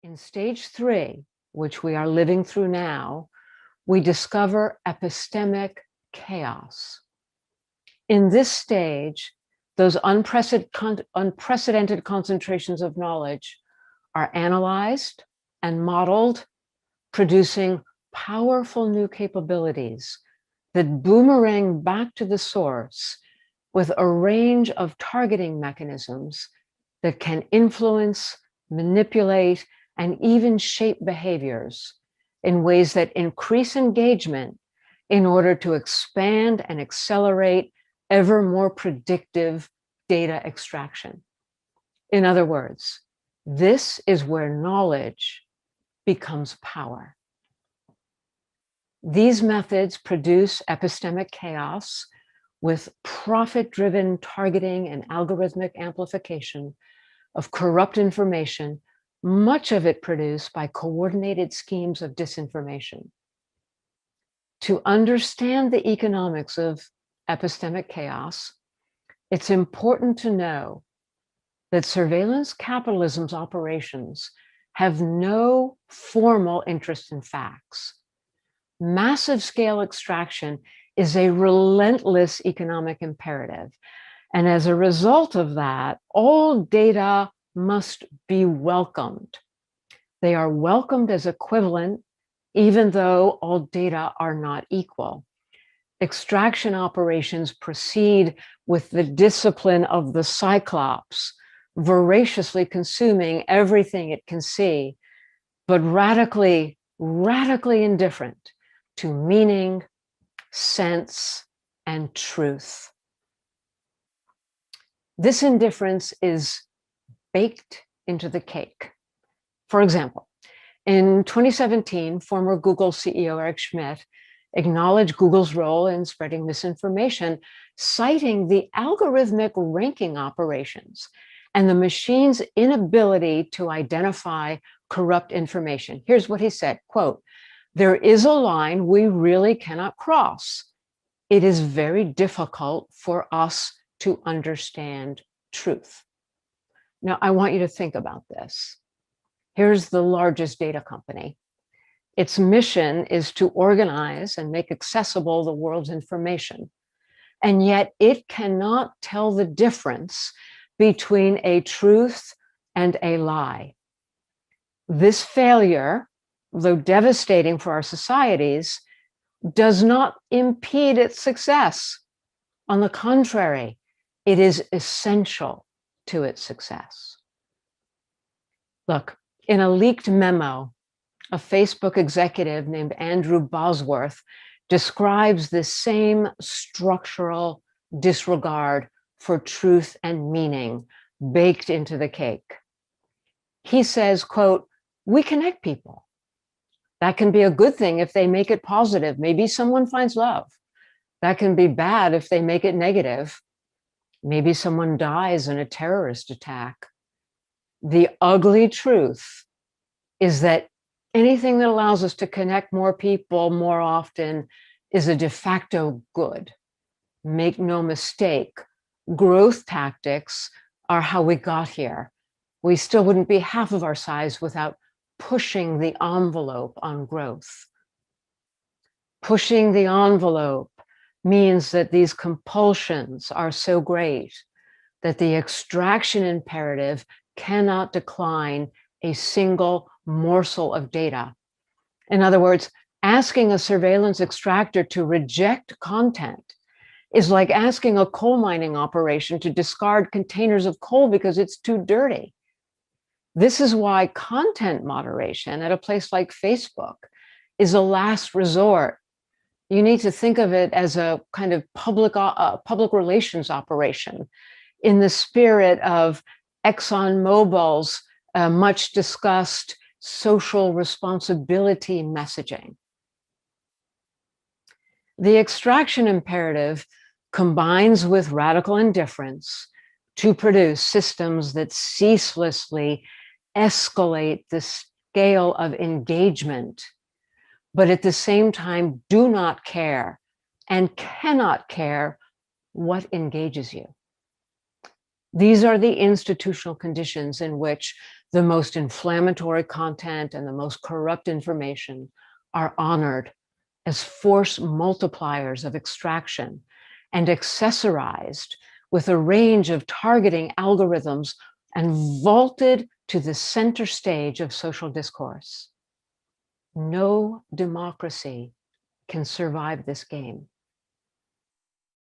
In stage 3, which we are living through now, we discover epistemic chaos. In this stage, those unprecedented concentrations of knowledge are analyzed and modeled, producing powerful new capabilities that boomerang back to the source with a range of targeting mechanisms that can influence, manipulate, and even shape behaviors in ways that increase engagement in order to expand and accelerate ever more predictive data extraction. In other words, this is where knowledge becomes power. These methods produce epistemic chaos with profit-driven targeting and algorithmic amplification of corrupt information, much of it produced by coordinated schemes of disinformation. To understand the economics of epistemic chaos, it's important to know that surveillance capitalism's operations have no formal interest in facts. Massive scale extraction is a relentless economic imperative. And as a result of that, all data must be welcomed. They are welcomed as equivalent, even though all data are not equal. Extraction operations proceed with the discipline of the Cyclops, voraciously consuming everything it can see, but radically indifferent to meaning, sense, and truth. This indifference is baked into the cake. For example, in 2017, former Google CEO Eric Schmidt acknowledged Google's role in spreading misinformation, citing the algorithmic ranking operations and the machine's inability to identify corrupt information. Here's what he said, quote, "There is a line we really cannot cross. It is very difficult for us to understand truth." Now, I want you to think about this. Here's the largest data company. Its mission is to organize and make accessible the world's information. And yet it cannot tell the difference between a truth and a lie. This failure, though devastating for our societies, does not impede its success. On the contrary, it is essential to its success. Look, in a leaked memo, a Facebook executive named Andrew Bosworth describes the same structural disregard for truth and meaning baked into the cake. He says, quote, "We connect people. That can be a good thing if they make it positive. Maybe someone finds love. That can be bad if they make it negative. Maybe someone dies in a terrorist attack. The ugly truth is that anything that allows us to connect more people more often is a de facto good. Make no mistake, growth tactics are how we got here. We still wouldn't be half of our size without pushing the envelope on growth. Pushing the envelope means that these compulsions are so great that the extraction imperative cannot decline a single morsel of data. In other words, asking a surveillance extractor to reject content is like asking a coal mining operation to discard containers of coal because it's too dirty. This is why content moderation at a place like Facebook is a last resort. You need to think of it as a kind of public relations operation in the spirit of ExxonMobil's much discussed social responsibility messaging. The extraction imperative combines with radical indifference to produce systems that ceaselessly escalate the scale of engagement, but at the same time do not care and cannot care what engages you. These are the institutional conditions in which the most inflammatory content and the most corrupt information are honored as force multipliers of extraction and accessorized with a range of targeting algorithms and vaulted to the center stage of social discourse. No democracy can survive this game.